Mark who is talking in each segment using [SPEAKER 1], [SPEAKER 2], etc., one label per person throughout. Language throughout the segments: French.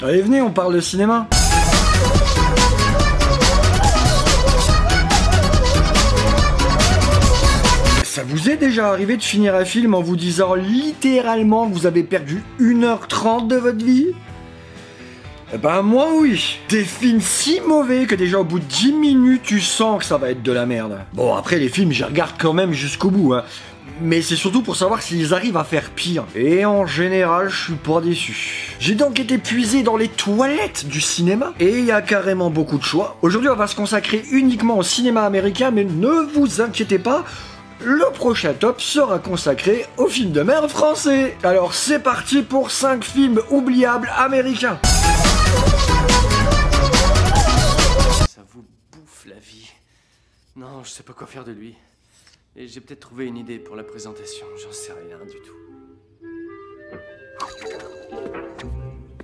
[SPEAKER 1] Allez, venez, on parle de cinéma. Ça vous est déjà arrivé de finir un film en vous disant littéralement que vous avez perdu 1h30 de votre vie? Eh ben moi oui. Des films si mauvais que déjà au bout de 10 minutes tu sens que ça va être de la merde. Bon après les films j'y regarde quand même jusqu'au bout hein. Mais c'est surtout pour savoir s'ils arrivent à faire pire. Et en général, je suis pas déçu. J'ai donc été puisé dans les toilettes du cinéma, et il y a carrément beaucoup de choix. Aujourd'hui, on va se consacrer uniquement au cinéma américain, mais ne vous inquiétez pas, le prochain top sera consacré aux films de merde français. Alors c'est parti pour 5 films oubliables américains.
[SPEAKER 2] Ça vous bouffe la vie. Non, je sais pas quoi faire de lui. Et j'ai peut-être trouvé une idée pour la présentation, j'en sais rien du tout.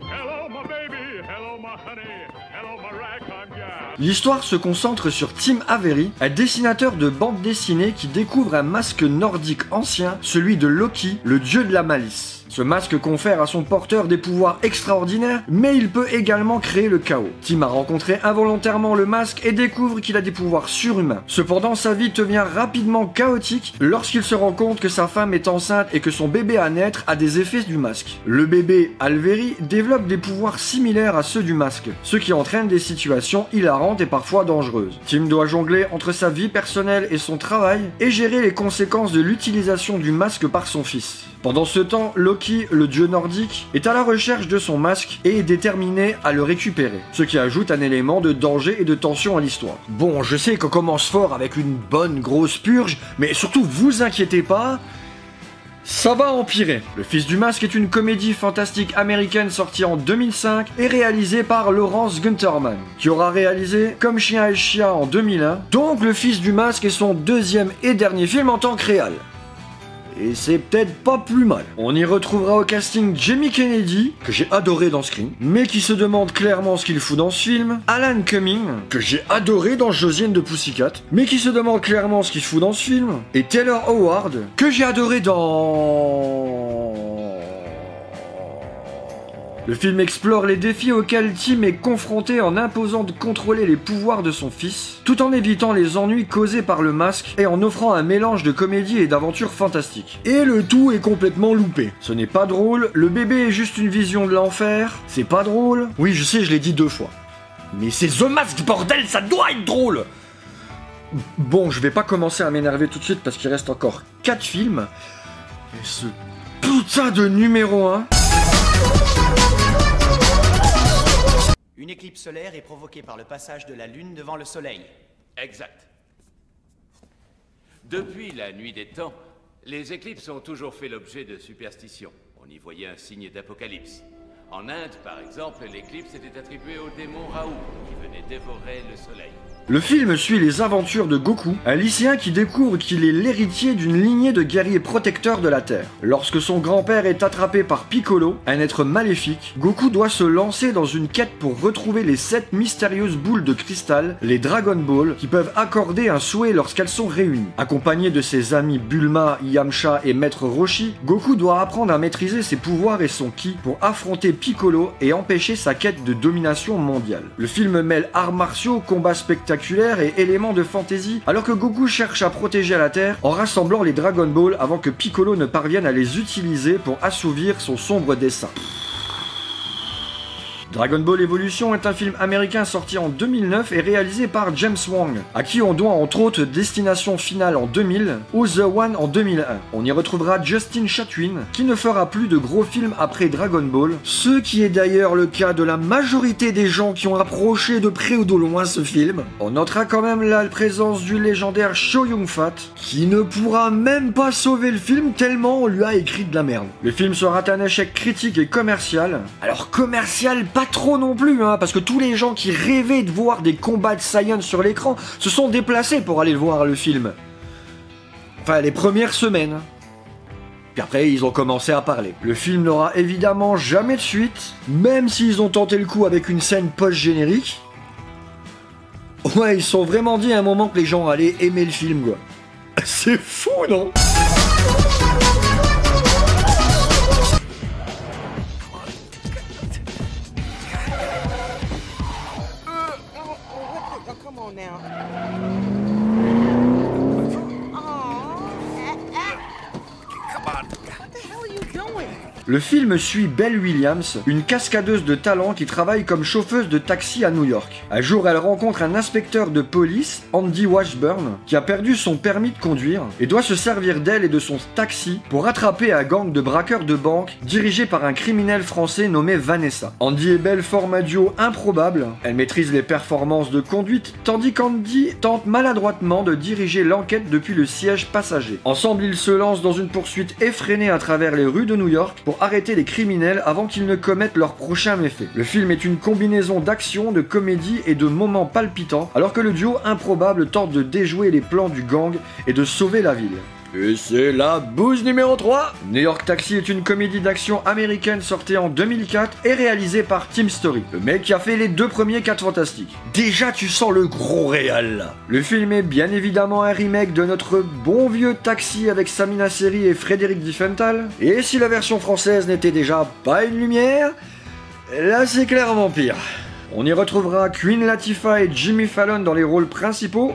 [SPEAKER 3] Hello my baby, hello my honey, hello my ragtime gal.
[SPEAKER 1] L'histoire se concentre sur Tim Avery, un dessinateur de bande dessinée qui découvre un masque nordique ancien, celui de Loki, le dieu de la malice. Ce masque confère à son porteur des pouvoirs extraordinaires, mais il peut également créer le chaos. Tim a rencontré involontairement le masque et découvre qu'il a des pouvoirs surhumains. Cependant, sa vie devient rapidement chaotique lorsqu'il se rend compte que sa femme est enceinte et que son bébé à naître a des effets du masque. Le bébé, Alveri, développe des pouvoirs similaires à ceux du masque, ce qui entraîne des situations hilarantes et parfois dangereuses. Tim doit jongler entre sa vie personnelle et son travail et gérer les conséquences de l'utilisation du masque par son fils. Pendant ce temps, Loki, le dieu nordique, est à la recherche de son masque et est déterminé à le récupérer, ce qui ajoute un élément de danger et de tension à l'histoire. Bon, je sais qu'on commence fort avec une bonne grosse purge, mais surtout vous inquiétez pas, ça va empirer. Le Fils du Masque est une comédie fantastique américaine sortie en 2005 et réalisée par Lawrence Gunterman, qui aura réalisé Comme Chien et Chien en 2001, donc Le Fils du Masque est son deuxième et dernier film en tant que réal. Et c'est peut-être pas plus mal. On y retrouvera au casting Jamie Kennedy, que j'ai adoré dans Scream, mais qui se demande clairement ce qu'il fout dans ce film, Alan Cumming, que j'ai adoré dans Josiane de Pussycat, mais qui se demande clairement ce qu'il fout dans ce film, et Taylor Howard, que j'ai adoré dans... Le film explore les défis auxquels Tim est confronté en imposant de contrôler les pouvoirs de son fils, tout en évitant les ennuis causés par le masque et en offrant un mélange de comédie et d'aventures fantastiques. Et le tout est complètement loupé. Ce n'est pas drôle, le bébé est juste une vision de l'enfer, c'est pas drôle. Oui, je sais, je l'ai dit 2 fois. Mais c'est The Mask, bordel, ça doit être drôle! Bon, je vais pas commencer à m'énerver tout de suite parce qu'il reste encore 4 films. Et ce putain de numéro 1...
[SPEAKER 4] Une éclipse solaire est provoquée par le passage de la Lune devant le Soleil.
[SPEAKER 5] Exact. Depuis la nuit des temps, les éclipses ont toujours fait l'objet de superstitions. On y voyait un signe d'apocalypse. En Inde, par exemple, l'éclipse était attribuée au démon Raoult, qui venait dévorer le soleil.
[SPEAKER 1] Le film suit les aventures de Goku, un lycéen qui découvre qu'il est l'héritier d'une lignée de guerriers protecteurs de la Terre. Lorsque son grand-père est attrapé par Piccolo, un être maléfique, Goku doit se lancer dans une quête pour retrouver les 7 mystérieuses boules de cristal, les Dragon Ball, qui peuvent accorder un souhait lorsqu'elles sont réunies. Accompagné de ses amis Bulma, Yamcha et Maître Roshi, Goku doit apprendre à maîtriser ses pouvoirs et son ki pour affronter Piccolo et empêcher sa quête de domination mondiale. Le film mêle arts martiaux, combats spectaculaires et éléments de fantasy, alors que Goku cherche à protéger la Terre en rassemblant les Dragon Ball avant que Piccolo ne parvienne à les utiliser pour assouvir son sombre dessein. Dragon Ball Evolution est un film américain sorti en 2009 et réalisé par James Wong, à qui on doit entre autres Destination Finale en 2000 ou The One en 2001. On y retrouvera Justin Chatwin, qui ne fera plus de gros films après Dragon Ball, ce qui est d'ailleurs le cas de la majorité des gens qui ont approché de près ou de loin ce film. On notera quand même la présence du légendaire Chow Yun-fat, qui ne pourra même pas sauver le film tellement on lui a écrit de la merde. Le film sera un échec critique et commercial. Alors commercial, pas trop non plus, hein, parce que tous les gens qui rêvaient de voir des combats de Saiyan sur l'écran se sont déplacés pour aller voir le film. Enfin, les premières semaines. Puis après, ils ont commencé à parler. Le film n'aura évidemment jamais de suite, même s'ils ont tenté le coup avec une scène post-générique. Ouais, ils se sont vraiment dit à un moment que les gens allaient aimer le film, quoi. C'est fou, non ?
[SPEAKER 6] on now. What the hell are you doing?
[SPEAKER 1] Le film suit Belle Williams, une cascadeuse de talent qui travaille comme chauffeuse de taxi à New York. Un jour, elle rencontre un inspecteur de police, Andy Washburn, qui a perdu son permis de conduire et doit se servir d'elle et de son taxi pour rattraper un gang de braqueurs de banque dirigé par un criminel français nommé Vanessa. Andy et Belle forment un duo improbable. Elle maîtrise les performances de conduite, tandis qu'Andy tente maladroitement de diriger l'enquête depuis le siège passager. Ensemble, ils se lancent dans une poursuite effrénée à travers les rues de New York pour arrêter les criminels avant qu'ils ne commettent leur prochain méfait. Le film est une combinaison d'action, de comédie et de moments palpitants, alors que le duo improbable tente de déjouer les plans du gang et de sauver la ville. Et c'est la bouse numéro 3. New York Taxi est une comédie d'action américaine sortie en 2004 et réalisée par Tim Story, le mec qui a fait les 2 premiers 4 Fantastiques. Déjà tu sens le gros réal là. Le film est bien évidemment un remake de notre bon vieux Taxi avec Samina Seri et Frédéric Diffenthal. Et si la version française n'était déjà pas une lumière, là c'est clairement pire. On y retrouvera Queen Latifah et Jimmy Fallon dans les rôles principaux.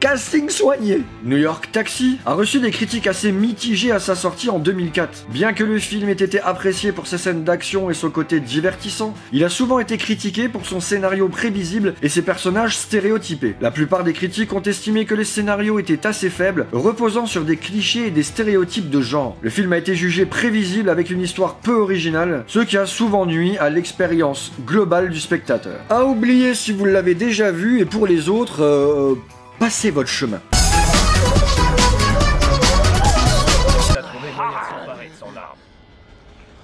[SPEAKER 1] Casting soigné. New York Taxi a reçu des critiques assez mitigées à sa sortie en 2004. Bien que le film ait été apprécié pour ses scènes d'action et son côté divertissant, il a souvent été critiqué pour son scénario prévisible et ses personnages stéréotypés. La plupart des critiques ont estimé que les scénarios étaient assez faibles, reposant sur des clichés et des stéréotypes de genre. Le film a été jugé prévisible avec une histoire peu originale, ce qui a souvent nui à l'expérience globale du spectateur. À oublier si vous l'avez déjà vu, et pour les autres, passez votre chemin.
[SPEAKER 3] Il a trouvé moyen de s'emparer de son arme.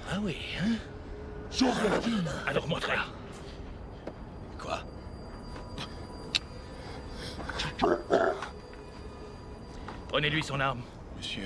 [SPEAKER 7] Ah oui, hein? Alors montrez.
[SPEAKER 5] Quoi?
[SPEAKER 7] Prenez-lui son arme.
[SPEAKER 3] Monsieur,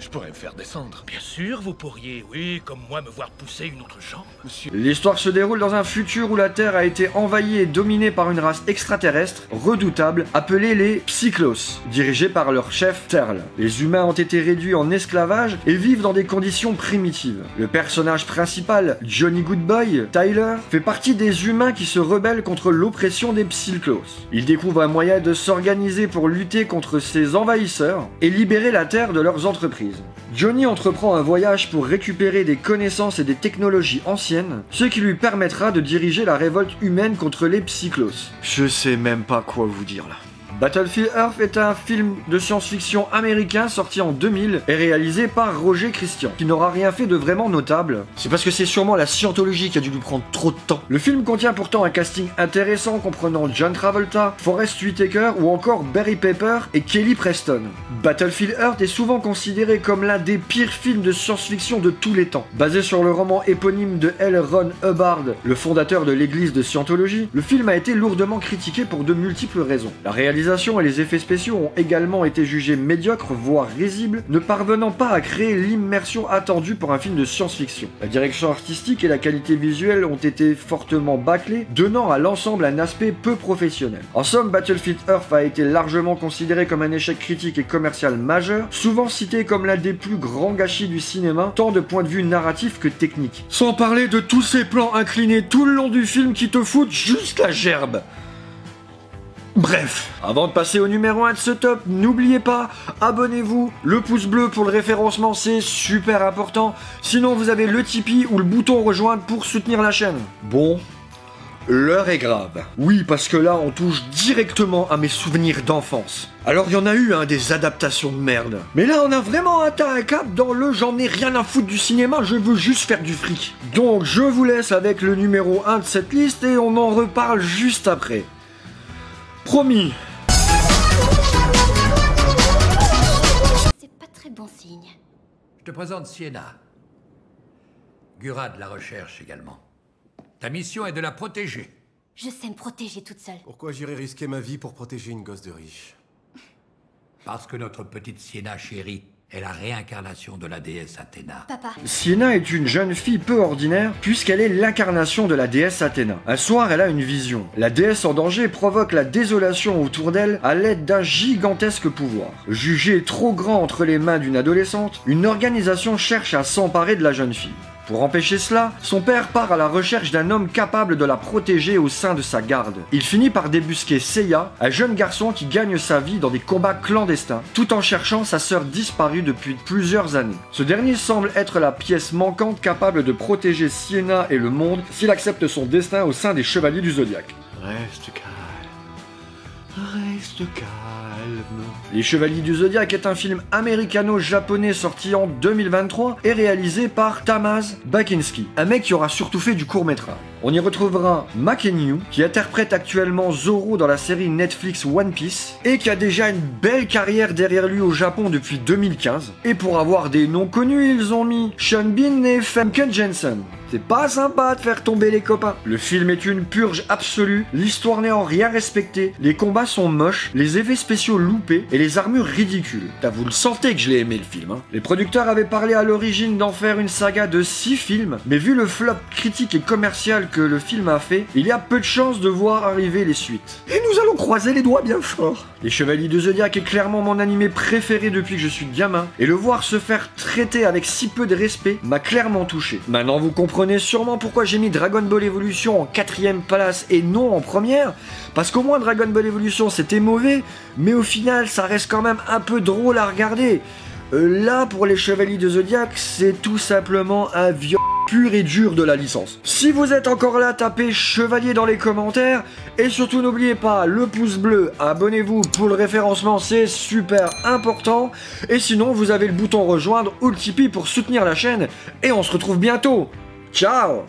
[SPEAKER 3] je pourrais me faire descendre.
[SPEAKER 7] Bien sûr, vous pourriez, oui, comme moi, me voir pousser une autre jambe.
[SPEAKER 3] Monsieur...
[SPEAKER 1] L'histoire se déroule dans un futur où la Terre a été envahie et dominée par une race extraterrestre redoutable appelée les Psychlos, dirigée par leur chef Terl. Les humains ont été réduits en esclavage et vivent dans des conditions primitives. Le personnage principal, Johnny Goodboy, Tyler, fait partie des humains qui se rebellent contre l'oppression des Psychlos. Il découvre un moyen de s'organiser pour lutter contre ces envahisseurs et libérer la Terre de leurs entreprises. Johnny entreprend un voyage pour récupérer des connaissances et des technologies anciennes, ce qui lui permettra de diriger la révolte humaine contre les Psychlos. Je sais même pas quoi vous dire là. Battlefield Earth est un film de science-fiction américain sorti en 2000 et réalisé par Roger Christian, qui n'aura rien fait de vraiment notable. C'est parce que c'est sûrement la scientologie qui a dû lui prendre trop de temps. Le film contient pourtant un casting intéressant comprenant John Travolta, Forest Whitaker ou encore Barry Pepper et Kelly Preston. Battlefield Earth est souvent considéré comme l'un des pires films de science-fiction de tous les temps. Basé sur le roman éponyme de L. Ron Hubbard, le fondateur de l'église de Scientologie, le film a été lourdement critiqué pour de multiples raisons. La réalisation et les effets spéciaux ont également été jugés médiocres, voire risibles, ne parvenant pas à créer l'immersion attendue pour un film de science-fiction. La direction artistique et la qualité visuelle ont été fortement bâclées, donnant à l'ensemble un aspect peu professionnel. En somme, Battlefield Earth a été largement considéré comme un échec critique et commercial majeur, souvent cité comme l'un des plus grands gâchis du cinéma, tant de point de vue narratif que technique. Sans parler de tous ces plans inclinés tout le long du film qui te foutent juste la gerbe. Bref, avant de passer au numéro 1 de ce top, n'oubliez pas, abonnez-vous, le pouce bleu pour le référencement c'est super important, sinon vous avez le Tipeee ou le bouton rejoindre pour soutenir la chaîne. Bon, l'heure est grave. Oui, parce que là on touche directement à mes souvenirs d'enfance. Alors il y en a eu des adaptations de merde. Mais là on a vraiment atteint un cap dans le j'en ai rien à foutre du cinéma, je veux juste faire du fric. Donc je vous laisse avec le numéro 1 de cette liste et on en reparle juste après. Promis.
[SPEAKER 8] C'est pas très bon signe.
[SPEAKER 9] Je te présente Sienna. Gurad la recherche également. Ta mission est de la protéger.
[SPEAKER 8] Je sais me protéger toute seule.
[SPEAKER 10] Pourquoi j'irais risquer ma vie pour protéger une gosse de riche?
[SPEAKER 9] Parce que notre petite Sienna chérie est la réincarnation de la déesse Athéna.
[SPEAKER 8] Papa.
[SPEAKER 1] Sienna est une jeune fille peu ordinaire puisqu'elle est l'incarnation de la déesse Athéna. Un soir, elle a une vision. La déesse en danger provoque la désolation autour d'elle à l'aide d'un gigantesque pouvoir. Jugé trop grand entre les mains d'une adolescente, une organisation cherche à s'emparer de la jeune fille. Pour empêcher cela, son père part à la recherche d'un homme capable de la protéger au sein de sa garde. Il finit par débusquer Seiya, un jeune garçon qui gagne sa vie dans des combats clandestins, tout en cherchant sa sœur disparue depuis plusieurs années. Ce dernier semble être la pièce manquante capable de protéger Sienna et le monde s'il accepte son destin au sein des Chevaliers du Zodiaque.
[SPEAKER 3] Reste calme. Reste calme.
[SPEAKER 1] Les Chevaliers du Zodiaque est un film américano-japonais sorti en 2023 et réalisé par Tamaz Bakinski, un mec qui aura surtout fait du court-métrage. On y retrouvera Makenyu, qui interprète actuellement Zoro dans la série Netflix One Piece, et qui a déjà une belle carrière derrière lui au Japon depuis 2015. Et pour avoir des noms connus, ils ont mis Sean Bean et Famke Janssen. C'est pas sympa de faire tomber les copains. Le film est une purge absolue, l'histoire n'est en rien respectée, les combats sont moches, les effets spéciaux loupés et les armures ridicules. Vous le sentez que je l'ai aimé le film, hein. Les producteurs avaient parlé à l'origine d'en faire une saga de 6 films, mais vu le flop critique et commercial que le film a fait, il y a peu de chances de voir arriver les suites. Et nous allons croiser les doigts bien fort. Les Chevaliers du Zodiaque est clairement mon animé préféré depuis que je suis gamin, et le voir se faire traiter avec si peu de respect m'a clairement touché. Maintenant vous comprenez sûrement pourquoi j'ai mis Dragon Ball Evolution en 4ème place et non en première, parce qu'au moins Dragon Ball Evolution c'était mauvais, mais au final ça reste quand même un peu drôle à regarder. Là pour les Chevaliers du Zodiaque c'est tout simplement un viol pur et dur de la licence. Si vous êtes encore là, tapez Chevalier dans les commentaires, et surtout n'oubliez pas le pouce bleu, abonnez-vous pour le référencement, c'est super important, et sinon vous avez le bouton rejoindre ou le Tipeee pour soutenir la chaîne, et on se retrouve bientôt. Ciao!